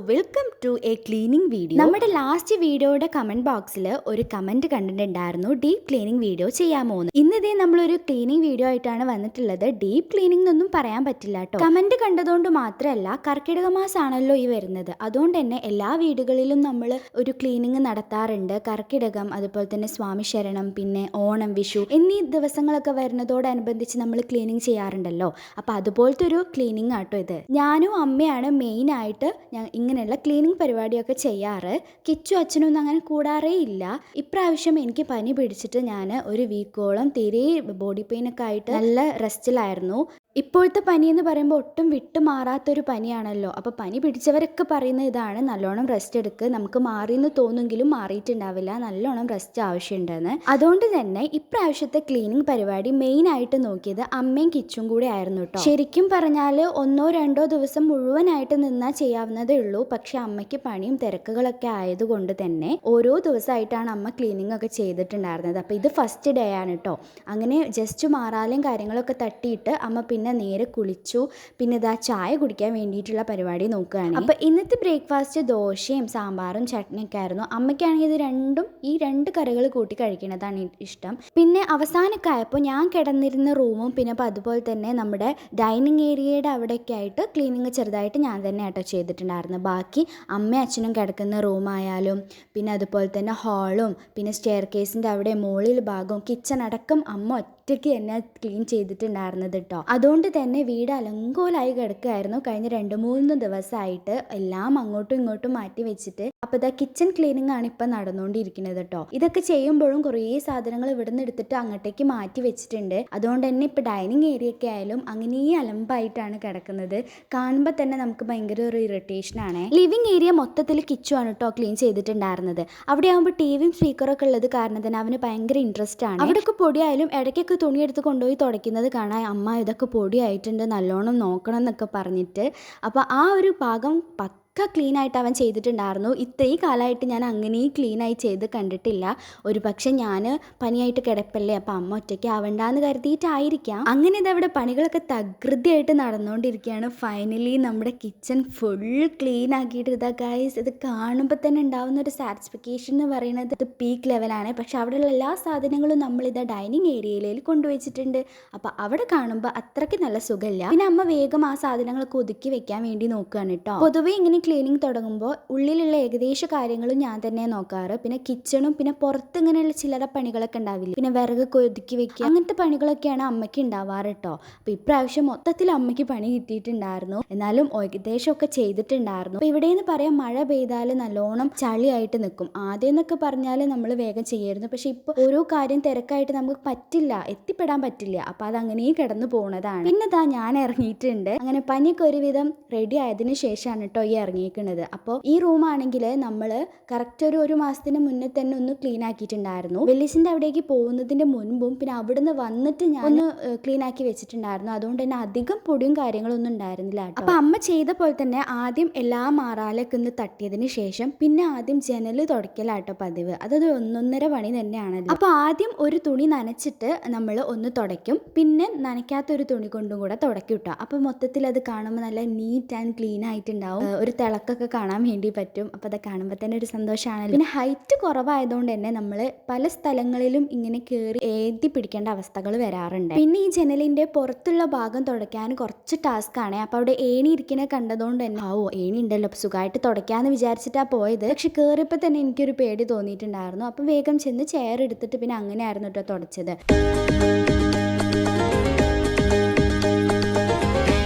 Welcome to a cleaning video. നമ്മുടെ last വീഡിയോയുടെ comment ബോക്സിൽ ഒരു കമന്റ് കണ്ടിട്ടുണ്ടായിരുന്നു, ഡീപ്പ് ക്ലീനിങ് വീഡിയോ ചെയ്യാമോ എന്ന്. ഇന്നിതേ നമ്മളൊരു ക്ലീനിങ് വീഡിയോ ആയിട്ടാണ് വന്നിട്ടുള്ളത്. ഡീപ്പ് ക്ലീനിങ് എന്നൊന്നും പറയാൻ പറ്റില്ല കേട്ടോ. കമന്റ് കണ്ടതുകൊണ്ട് മാത്രമല്ല, കർക്കിടക മാസമാണല്ലോ ഈ വരുന്നത്. അതുകൊണ്ട് തന്നെ എല്ലാ വീടുകളിലും നമ്മൾ ഒരു ക്ലീനിങ് നടത്താറുണ്ട്. കർക്കിടകം, അതുപോലെ തന്നെ സ്വാമി ശരണം, പിന്നെ ഓണം, വിഷു എന്നീ ദിവസങ്ങളൊക്കെ വരുന്നതോടനുബന്ധിച്ച് നമ്മൾ ക്ലീനിങ് ചെയ്യാറുണ്ടല്ലോ. അപ്പോൾ അതുപോലത്തെ ഒരു ക്ലീനിങ് ആട്ടോ ഇത്. ഞാനും അമ്മയാണ് മെയിനായിട്ട് ഇങ്ങനെയുള്ള ക്ലീനിങ് പരിപാടിയൊക്കെ ചെയ്യാറ്. കിച്ചു അച്ഛനൊന്നും അങ്ങനെ കൂടാറേ ഇല്ല. ഇപ്രാവശ്യം എനിക്ക് പനി പിടിച്ചിട്ട് ഞാൻ ഒരു വീക്കോളം തീരെ ബോഡി പെയിനൊക്കെ ആയിട്ട് നല്ല റെസ്റ്റിലായിരുന്നു. ഇപ്പോഴത്തെ പനി എന്ന് പറയുമ്പോൾ ഒട്ടും വിട്ടുമാറാത്തൊരു പനിയാണല്ലോ. അപ്പോൾ പനി പിടിച്ചവരൊക്കെ പറയുന്ന ഇതാണ്, നല്ലോണം റെസ്റ്റ് എടുക്കുക. നമുക്ക് മാറിയെന്ന് തോന്നുമെങ്കിലും മാറിയിട്ടുണ്ടാവില്ല, നല്ലോണം റെസ്റ്റ് ആവശ്യമുണ്ടെന്ന്. അതുകൊണ്ട് തന്നെ ഇപ്രാവശ്യത്തെ ക്ലീനിങ് പരിപാടി മെയിനായിട്ട് നോക്കിയത് അമ്മയും കിച്ചും കൂടെ ആയിരുന്നു കേട്ടോ. ശരിക്കും പറഞ്ഞാൽ 1-2 ദിവസം മുഴുവനായിട്ട് നിന്നാൽ ചെയ്യാവുന്നതേ ഉള്ളൂ. പക്ഷെ അമ്മയ്ക്ക് പണിയും തിരക്കുകളൊക്കെ ആയതുകൊണ്ട് തന്നെ ഓരോ ദിവസമായിട്ടാണ് അമ്മ ക്ലീനിങ് ഒക്കെ ചെയ്തിട്ടുണ്ടായിരുന്നത്. അപ്പോൾ ഇത് ഫസ്റ്റ് ഡേ ആണ് കേട്ടോ. അങ്ങനെ ജസ്റ്റ് മാറാലും കാര്യങ്ങളൊക്കെ തട്ടിയിട്ട് അമ്മ പിന്നെ നേരെ കുളിച്ചു. പിന്നെ ഇതാ ചായ കുടിക്കാൻ വേണ്ടിയിട്ടുള്ള പരിപാടി നോക്കുകയാണ്. അപ്പോൾ ഇന്നത്തെ ബ്രേക്ക്ഫാസ്റ്റ് ദോശയും സാമ്പാറും ചട്നിയൊക്കെ ആയിരുന്നു. അമ്മയ്ക്കാണെങ്കിൽ ഈ രണ്ട് കറികൾ കൂട്ടി കഴിക്കുന്നതാണ് ഇഷ്ടം. പിന്നെ അവസാനമൊക്കെ ആയപ്പോൾ ഞാൻ കിടന്നിരുന്ന റൂമും പിന്നെ അപ്പോൾ അതുപോലെ തന്നെ നമ്മുടെ ഡൈനിങ് ഏരിയയുടെ അവിടെയൊക്കെ ആയിട്ട് ക്ലീനിങ് ചെറുതായിട്ട് ഞാൻ തന്നെ ആട്ടോ ചെയ്തിട്ടുണ്ടായിരുന്നു. ബാക്കി അമ്മയും അച്ഛനും കിടക്കുന്ന റൂമായാലും പിന്നെ അതുപോലെ തന്നെ ഹാളും പിന്നെ സ്റ്റെയർ കേസിൻ്റെ അവിടെ മുകളിൽ ഭാഗവും കിച്ചൺ അടക്കം അമ്മ ഒറ്റയ്ക്ക് തന്നെ ക്ലീൻ ചെയ്തിട്ടുണ്ടായിരുന്നത് കേട്ടോ. അതുകൊണ്ട് തന്നെ വീട് അലങ്കോലായി കിടക്കുകയായിരുന്നു കഴിഞ്ഞ 2-3 ദിവസമായിട്ട്. എല്ലാം അങ്ങോട്ടും ഇങ്ങോട്ടും മാറ്റി വെച്ചിട്ട് അപ്പോൾ ഇതാ കിച്ചൺ ക്ലീനിങ് ആണ് ഇപ്പം നടന്നുകൊണ്ടിരിക്കുന്നത് കേട്ടോ. ഇതൊക്കെ ചെയ്യുമ്പോഴും കുറേ സാധനങ്ങൾ ഇവിടെ നിന്ന് എടുത്തിട്ട് അങ്ങോട്ടേക്ക് മാറ്റി വെച്ചിട്ടുണ്ട്. അതുകൊണ്ട് തന്നെ ഇപ്പോൾ ഡൈനിങ് ഏരിയയൊക്കെ ആയാലും അങ്ങനെ അലമ്പായിട്ടാണ് കിടക്കുന്നത്. കാണുമ്പോൾ തന്നെ നമുക്ക് ഭയങ്കര ഒരു ഇറിറ്റേഷനാണ്. ലിവിങ് ഏരിയ മൊത്തത്തിൽ കിച്ചു ആണ് കേട്ടോ ക്ലീൻ ചെയ്തിട്ടുണ്ടായിരുന്നത്. അവിടെ ആകുമ്പോൾ ടിവിയും സ്പീക്കറൊക്കെ ഉള്ളത് കാരണം തന്നെ അവന് ഭയങ്കര ഇൻട്രസ്റ്റ് ആണ്. അവിടെയൊക്കെ പൊടിയായാലും ഇടയ്ക്കൊക്കെ തുണിയെടുത്ത് കൊണ്ടുപോയി തുടയ്ക്കുന്നത് കാണാൻ, അമ്മ ഇതൊക്കെ പൊടിയായിട്ടുണ്ട് നല്ലോണം നോക്കണം എന്നൊക്കെ പറഞ്ഞിട്ട്. അപ്പോൾ ആ ഒരു ഭാഗം ഒക്കെ ക്ലീൻ ആയിട്ട് അവൻ ചെയ്തിട്ടുണ്ടായിരുന്നു. ഇത്രയും കാലമായിട്ട് ഞാൻ അങ്ങനെ ക്ലീനായി ചെയ്ത് കണ്ടിട്ടില്ല. ഒരു പക്ഷെ ഞാൻ പനിയായിട്ട് കിടപ്പല്ലേ, അപ്പം അമ്മ ഒറ്റയ്ക്ക് ആവണ്ടെന്ന് കരുതിയിട്ടായിരിക്കാം. അങ്ങനെ ഇതവിടെ പണികളൊക്കെ തകൃതിയായിട്ട് നടന്നുകൊണ്ടിരിക്കുകയാണ്. ഫൈനലി നമ്മുടെ കിച്ചൺ ഫുൾ ക്ലീൻ ആക്കിയിട്ട് ഇതാ ഗൈസ്, ഇത് കാണുമ്പോൾ തന്നെ ഉണ്ടാവുന്ന ഒരു സാറ്റിസ്ഫിക്കേഷൻ എന്ന് പറയുന്നത് ഇത് പീക്ക് ലെവലാണ്. പക്ഷെ അവിടെയുള്ള എല്ലാ സാധനങ്ങളും നമ്മളിതാ ഡൈനിങ് ഏരിയയിൽ കൊണ്ടുവച്ചിട്ടുണ്ട്. അപ്പോൾ അവിടെ കാണുമ്പോൾ അത്രയ്ക്ക് നല്ല സുഖമില്ല. പിന്നെ അമ്മ വേഗം ആ സാധനങ്ങളൊക്കെ ഒതുക്കി വെക്കാൻ വേണ്ടി നോക്കുകയാണ് കേട്ടോ. പൊതുവേ ഇങ്ങനെ ക്ലീനിങ് തുടങ്ങുമ്പോൾ ഉള്ളിലുള്ള ഏകദേശ കാര്യങ്ങളും ഞാൻ തന്നെ നോക്കാറ്. പിന്നെ കിച്ചണും പിന്നെ പുറത്ത് ഇങ്ങനെയുള്ള ചില്ലറ പണികളൊക്കെ ഉണ്ടാവില്ല, പിന്നെ വിറകൊക്കെ ഒതുക്കി വെക്കുക, അങ്ങനത്തെ പണികളൊക്കെയാണ് അമ്മയ്ക്ക് ഉണ്ടാവാറ് കേട്ടോ. അപ്പോൾ ഇപ്രാവശ്യം മൊത്തത്തിൽ അമ്മയ്ക്ക് പണി കിട്ടിയിട്ടുണ്ടായിരുന്നു. എന്നാലും ഏകദേശമൊക്കെ ചെയ്തിട്ടുണ്ടായിരുന്നു. അപ്പോൾ ഇവിടെയെന്ന് പറയാം, മഴ പെയ്താൽ നല്ലോണം ചളിയായിട്ട് നിൽക്കും. ആദ്യം എന്നൊക്കെ പറഞ്ഞാൽ നമ്മൾ വേഗം ചെയ്യായിരുന്നു. പക്ഷെ ഇപ്പോൾ ഓരോ കാര്യം തിരക്കായിട്ട് നമുക്ക് എത്തിപ്പെടാൻ പറ്റില്ല. അപ്പോൾ അത് അങ്ങനെ കിടന്നു പോകുന്നതാണ്. പിന്നെ ഇതാ ഞാൻ ഇറങ്ങിയിട്ടുണ്ട്. അങ്ങനെ പനിയൊക്കെ ഒരുവിധം റെഡി ആയതിനു ശേഷമാണ് കേട്ടോ ഈ ഇറങ്ങിയിരിക്കുന്നത്. അപ്പോൾ ഈ റൂമാണെങ്കിൽ നമ്മൾ കറക്റ്റ് ഒരു മാസത്തിന് മുന്നേ തന്നെ ഒന്ന് ക്ലീൻ ആക്കിയിട്ടുണ്ടായിരുന്നു. വെല്ലിസിൻ്റെ അവിടേക്ക് പോകുന്നതിൻ്റെ മുൻപും പിന്നെ അവിടുന്ന് വന്നിട്ട് ഞാൻ ഒന്ന് ക്ലീൻ ആക്കി വെച്ചിട്ടുണ്ടായിരുന്നു. അതുകൊണ്ട് തന്നെ അധികം പൊടിയും കാര്യങ്ങളൊന്നും ഉണ്ടായിരുന്നില്ല കേട്ടോ. അപ്പോൾ അമ്മ ചെയ്ത പോലെ തന്നെ ആദ്യം എല്ലാ മാറാലൊക്കെ ഒന്ന് തട്ടിയതിന് ശേഷം പിന്നെ ആദ്യം ജനൽ തുടയ്ക്കലാട്ടോ പതിവ്. അതൊരു 1-1.5 പണി തന്നെയാണല്ലോ. അപ്പോൾ ആദ്യം ഒരു തുണി നനച്ചിട്ട് നമ്മൾ ഒന്ന് തുടയ്ക്കും, പിന്നെ നനയ്ക്കാത്തൊരു തുണി കൊണ്ടും കൂടെ തുടയ്ക്കും കേട്ടോ. അപ്പോൾ മൊത്തത്തിൽ അത് കാണുമ്പോൾ നല്ല നീറ്റ് ആൻഡ് ക്ലീൻ ആയിട്ടുണ്ടാവും. ഒരു തിളക്കൊക്കെ കാണാൻ വേണ്ടി പറ്റും. അപ്പോൾ അത് കാണുമ്പോൾ തന്നെ ഒരു സന്തോഷമാണല്ലോ. പിന്നെ ഹൈറ്റ് കുറവായതുകൊണ്ട് തന്നെ നമ്മൾ പല സ്ഥലങ്ങളിലും ഇങ്ങനെ കയറി ഏതി പിടിക്കേണ്ട അവസ്ഥകൾ വരാറുണ്ട്. പിന്നെ ഈ ജനലിൻ്റെ പുറത്തുള്ള ഭാഗം തുടയ്ക്കാൻ കുറച്ച് ടാസ്ക് ആണ്. അപ്പോൾ അവിടെ ഏണി ഇരിക്കുന്നത് കണ്ടതുകൊണ്ട് തന്നെ ഏണി ഉണ്ടല്ലോ, അപ്പോൾ സുഖമായിട്ട് തുടയ്ക്കാമെന്ന് വിചാരിച്ചിട്ടാണ് പോയത്. പക്ഷെ കയറിയപ്പോൾ തന്നെ എനിക്കൊരു പേടി തോന്നിയിട്ടുണ്ടായിരുന്നു. അപ്പോൾ വേഗം ചെന്ന് ചെയർ എടുത്തിട്ട് പിന്നെ അങ്ങനെയായിരുന്നു കേട്ടോ തുടച്ചത്.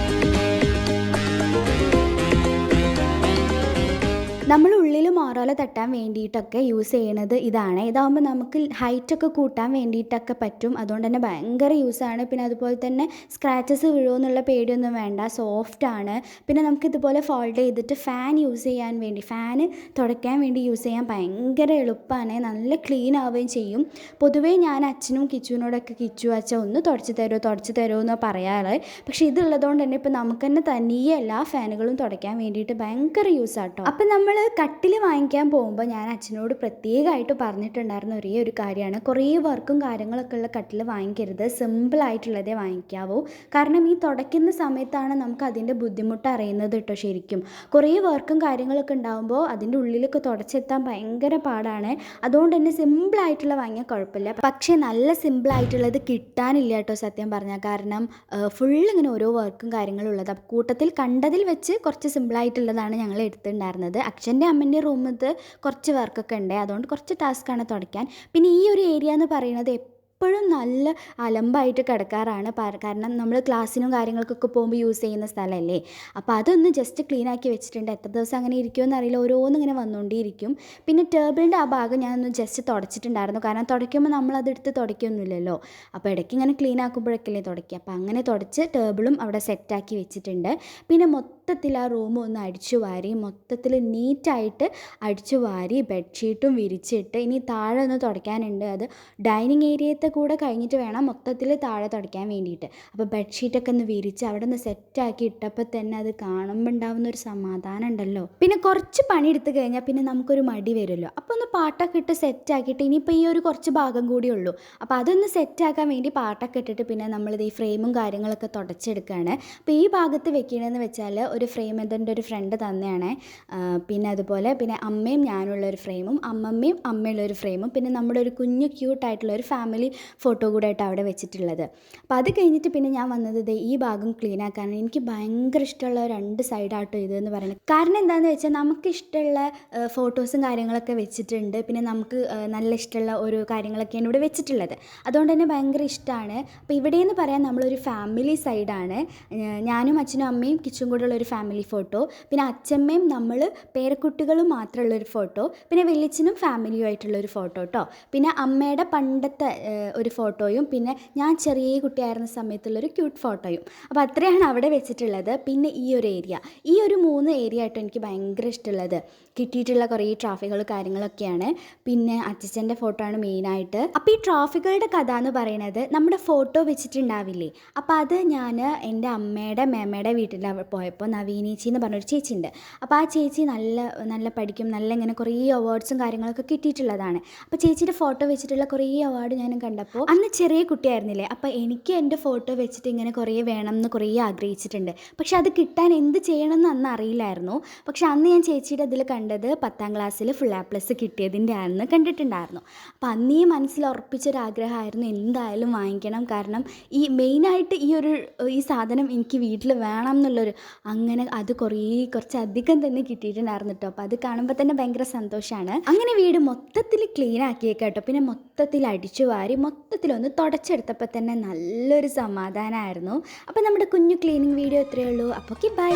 നമ്മൾ ഉള്ളിൽ മാറാല തട്ടാൻ വേണ്ടിയിട്ടൊക്കെ യൂസ് ചെയ്യണത് ഇതാണ്. ഇതാകുമ്പോൾ നമുക്ക് ഹൈറ്റൊക്കെ കൂട്ടാൻ വേണ്ടിയിട്ടൊക്കെ പറ്റും. അതുകൊണ്ട് തന്നെ ഭയങ്കര യൂസാണ്. പിന്നെ അതുപോലെ തന്നെ സ്ക്രാച്ചസ് വീഴുമെന്നുള്ള പേടിയൊന്നും വേണ്ട, സോഫ്റ്റാണ്. പിന്നെ നമുക്കിതുപോലെ ഫോൾഡ് ചെയ്തിട്ട് ഫാൻ തുടയ്ക്കാൻ വേണ്ടി യൂസ് ചെയ്യാൻ ഭയങ്കര എളുപ്പമാണ്. നല്ല ക്ലീൻ ആവുകയും ചെയ്യും. പൊതുവേ ഞാൻ അച്ഛനും കിച്ചുവിനോടൊക്കെ അച്ഛൻ ഒന്ന് തുടച്ച് തരുമോ എന്ന് പറയാറ്. പക്ഷേ ഇതുള്ളതുകൊണ്ട് തന്നെ ഇപ്പോൾ നമുക്ക് തന്നെ തനിയെ എല്ലാ ഫാനുകളും തുടയ്ക്കാൻ വേണ്ടിയിട്ട് ഭയങ്കര യൂസാട്ടോ. അപ്പം നമ്മൾ കട്ടിൽ വാങ്ങിക്കാൻ പോകുമ്പോൾ ഞാൻ അച്ഛനോട് പ്രത്യേകമായിട്ട് പറഞ്ഞിട്ടുണ്ടായിരുന്ന ഒരേ ഒരു കാര്യമാണ്, കുറേ വർക്കും കാര്യങ്ങളൊക്കെ ഉള്ള കട്ടിൽ വാങ്ങിക്കരുത്, സിമ്പിളായിട്ടുള്ളതേ വാങ്ങിക്കാവൂ. കാരണം ഈ തുടയ്ക്കുന്ന സമയത്താണ് നമുക്ക് അതിൻ്റെ ബുദ്ധിമുട്ട് അറിയുന്നത് കേട്ടോ. ശരിക്കും കുറേ വർക്കും കാര്യങ്ങളൊക്കെ ഉണ്ടാകുമ്പോൾ അതിൻ്റെ ഉള്ളിലൊക്കെ തുടച്ചെത്താൻ ഭയങ്കര പാടാണ്. അതുകൊണ്ട് തന്നെ സിമ്പിളായിട്ടുള്ള വാങ്ങിയാൽ കുഴപ്പമില്ല. പക്ഷേ നല്ല സിമ്പിളായിട്ടുള്ളത് കിട്ടാനില്ല കേട്ടോ സത്യം പറഞ്ഞാൽ. കാരണം ഇങ്ങനെ ഓരോ വർക്കും കാര്യങ്ങളും ഉള്ളത്. കൂട്ടത്തിൽ കണ്ടതിൽ വെച്ച് കുറച്ച് സിമ്പിളായിട്ടുള്ളതാണ് ഞങ്ങൾ എടുത്തിട്ടുണ്ടായിരുന്നത്. അച്ഛൻ്റെ അമ്മൻ്റെ റൂമിൽ കുറച്ച് വർക്കൊക്കെ ഉണ്ട്, അതുകൊണ്ട് കുറച്ച് ടാസ്ക്കാണ് തുടയ്ക്കാൻ. പിന്നെ ഈ ഒരു ഏരിയ എന്ന് പറയുന്നത് എപ്പോഴും നല്ല അലമ്പായിട്ട് കിടക്കാറാണ്. കാരണം നമ്മൾ ക്ലാസ്സിനും കാര്യങ്ങൾക്കൊക്കെ പോകുമ്പോൾ യൂസ് ചെയ്യുന്ന സ്ഥലമല്ലേ. അപ്പോൾ അതൊന്ന് ജസ്റ്റ് ക്ലീൻ ആക്കി വെച്ചിട്ടുണ്ട്. എത്ര ദിവസം അങ്ങനെ ഇരിക്കുമെന്ന് അറിയില്ല, ഓരോന്നിങ്ങനെ വന്നുകൊണ്ടിരിക്കും. പിന്നെ ടേബിളിൻ്റെ ആ ഭാഗം ഞാനൊന്ന് ജസ്റ്റ് തുടച്ചിട്ടുണ്ടായിരുന്നു. കാരണം തുടയ്ക്കുമ്പോൾ നമ്മളതെടുത്ത് തുടയ്ക്കൊന്നുമില്ലല്ലോ. അപ്പോൾ ഇടയ്ക്ക് ഇങ്ങനെ ക്ലീൻ ആക്കുമ്പോഴൊക്കെയല്ലേ തുടയ്ക്കുക. അപ്പോൾ അങ്ങനെ തുടച്ച് ടേബിളും അവിടെ സെറ്റാക്കി വെച്ചിട്ടുണ്ട്. പിന്നെ മൊത്തത്തിൽ ആ റൂം ഒന്ന് അടിച്ചു വാരി, മൊത്തത്തിൽ നീറ്റായിട്ട് അടിച്ചു വാരി ബെഡ്ഷീറ്റും വിരിച്ചിട്ട് ഇനി താഴെ ഒന്ന് തുടയ്ക്കാനുണ്ട്. അത് ഡൈനിങ് ഏരിയത്തെ കൂടെ കഴിഞ്ഞിട്ട് വേണം മൊത്തത്തിൽ താഴെ തുടയ്ക്കാൻ വേണ്ടിയിട്ട്. അപ്പോൾ ബെഡ്ഷീറ്റൊക്കെ ഒന്ന് വിരിച്ച് അവിടെ നിന്ന് സെറ്റാക്കി ഇട്ടപ്പോൾ തന്നെ അത് കാണുമ്പോൾ ഉണ്ടാകുന്ന ഒരു സമാധാനം ഉണ്ടല്ലോ. പിന്നെ കുറച്ച് പണിയെടുത്ത് കഴിഞ്ഞാൽ പിന്നെ നമുക്കൊരു മടി വരുമല്ലോ. അപ്പോൾ ഒന്ന് പാട്ടൊക്കെ ഇട്ട് സെറ്റാക്കിയിട്ട് ഇനിയിപ്പോൾ ഈ ഒരു കുറച്ച് ഭാഗം കൂടി ഉള്ളൂ. അപ്പോൾ അതൊന്ന് സെറ്റാക്കാൻ വേണ്ടി പാട്ടൊക്കെ ഇട്ടിട്ട് പിന്നെ നമ്മളിത് ഈ ഫ്രെയിമും കാര്യങ്ങളൊക്കെ തുടച്ചെടുക്കുകയാണ്. അപ്പോൾ ഈ ഭാഗത്ത് വെക്കണമെന്ന് വെച്ചാൽ ഒരു ഫ്രെയിം എൻ്റെ ഒരു ഫ്രണ്ട് തന്നെയാണ്. പിന്നെ അതുപോലെ പിന്നെ അമ്മയും ഞാനുള്ളൊരു ഫ്രെയിമും അമ്മമ്മയും അമ്മയുള്ളൊരു ഫ്രെയിമും പിന്നെ നമ്മുടെ ഒരു കുഞ്ഞു ക്യൂട്ടായിട്ടുള്ളൊരു ഫാമിലി ഫോട്ടോ കൂടെ ആയിട്ട് അവിടെ വെച്ചിട്ടുള്ളത്. അപ്പോൾ അത് കഴിഞ്ഞിട്ട് പിന്നെ ഞാൻ വന്നത് ഈ ഭാഗം ക്ലീൻ ആക്കാനാണ്. എനിക്ക് ഭയങ്കര ഇഷ്ടമുള്ള 2 സൈഡാട്ടോ ഇതെന്ന് പറയുന്നത്. കാരണം എന്താണെന്ന് വെച്ചാൽ നമുക്കിഷ്ടമുള്ള ഫോട്ടോസും കാര്യങ്ങളൊക്കെ വെച്ചിട്ടുണ്ട്. പിന്നെ നമുക്ക് നല്ല ഇഷ്ടമുള്ള ഓരോ കാര്യങ്ങളൊക്കെയാണ് ഇവിടെ വെച്ചിട്ടുള്ളത്. അതുകൊണ്ട് തന്നെ ഭയങ്കര ഇഷ്ടമാണ്. അപ്പോൾ ഇവിടെയെന്ന് പറയാൻ നമ്മളൊരു ഫാമിലി സൈഡാണ്. ഞാനും അച്ഛനും അമ്മയും കിച്ചും കൂടെ ഉള്ളൊരു ഫാമിലി ഫോട്ടോ, പിന്നെ അച്ഛമ്മയും നമ്മൾ പേരക്കുട്ടികളും മാത്രമുള്ളൊരു ഫോട്ടോ, പിന്നെ വെല്ലിച്ചനും ഫാമിലിയുമായിട്ടുള്ളൊരു ഫോട്ടോ കേട്ടോ. പിന്നെ അമ്മയുടെ പണ്ടത്തെ ഒരു ഫോട്ടോയും പിന്നെ ഞാൻ ചെറിയ കുട്ടിയായിരുന്ന സമയത്തുള്ളൊരു ക്യൂട്ട് ഫോട്ടോയും. അപ്പോൾ അത്രയാണ് അവിടെ വെച്ചിട്ടുള്ളത്. പിന്നെ ഈ ഒരു ഏരിയ, ഈ ഒരു 3 ഏരിയ ആയിട്ട് എനിക്ക് ഭയങ്കര ഇഷ്ടമുള്ളത്. കിട്ടിയിട്ടുള്ള കുറേ ട്രോഫികൾ കാര്യങ്ങളൊക്കെയാണ്. പിന്നെ അച്ഛൻ്റെ ഫോട്ടോ ആണ് മെയിനായിട്ട്. അപ്പോൾ ഈ ട്രോഫികളുടെ കഥ എന്ന് പറയുന്നത് നമ്മുടെ ഫോട്ടോ വെച്ചിട്ടുണ്ടാവില്ലേ. അപ്പോൾ അത് ഞാൻ എൻ്റെ അമ്മയുടെ മേമ്മയുടെ വീട്ടിൽ പോയപ്പോൾ നവീനേച്ചി എന്ന് പറഞ്ഞൊരു ചേച്ചി ഉണ്ട്. അപ്പോൾ ആ ചേച്ചി നല്ല പഠിക്കും, നല്ല ഇങ്ങനെ കുറേ അവാർഡ്സും കാര്യങ്ങളൊക്കെ കിട്ടിയിട്ടുള്ളതാണ്. അപ്പോൾ ചേച്ചിയുടെ ഫോട്ടോ വെച്ചിട്ടുള്ള കുറേ അവാർഡ് ഞാൻ കണ്ടപ്പോൾ അന്ന് ചെറിയ കുട്ടിയായിരുന്നില്ലേ. അപ്പോൾ എനിക്ക് എൻ്റെ ഫോട്ടോ വെച്ചിട്ട് ഇങ്ങനെ കുറേ വേണം എന്ന് കുറേ ആഗ്രഹിച്ചിട്ടുണ്ട്. പക്ഷെ അത് കിട്ടാൻ എന്ത് ചെയ്യണമെന്ന് അന്ന് അറിയില്ലായിരുന്നു. പക്ഷെ അന്ന് ഞാൻ ചേച്ചിയുടെ അതിൽ കണ്ടത് 10ാം ക്ലാസ്സിൽ ഫുൾ A+ കിട്ടിയതിൻ്റെ ആണെന്ന് കണ്ടിട്ടുണ്ടായിരുന്നു. അപ്പോൾ അന്ന് ഈ മനസ്സിൽ ഉറപ്പിച്ചൊരാഗ്രഹമായിരുന്നു എന്തായാലും വാങ്ങിക്കണം. കാരണം ഈ മെയിനായിട്ട് ഈ സാധനം എനിക്ക് വീട്ടിൽ വേണം എന്നുള്ളൊരു അങ്ങനെ അത് കുറച്ചധികം തന്നെ കിട്ടിയിട്ടുണ്ടായിരുന്നു കേട്ടോ. അപ്പോൾ അത് കാണുമ്പോൾ തന്നെ ഭയങ്കര സന്തോഷമാണ്. അങ്ങനെ വീട് മൊത്തത്തിൽ ക്ലീൻ ആക്കിയേക്കാട്ടോ. പിന്നെ മൊത്തത്തിൽ അടിച്ചു വാരി മൊത്തത്തിലൊന്ന് തുടച്ചെടുത്തപ്പോൾ തന്നെ നല്ലൊരു സമാധാനമായിരുന്നു. അപ്പോൾ നമ്മുടെ കുഞ്ഞു ക്ലീനിങ് വീഡിയോ ഇത്രയേ ഉള്ളൂ. അപ്പോൾ ബൈ.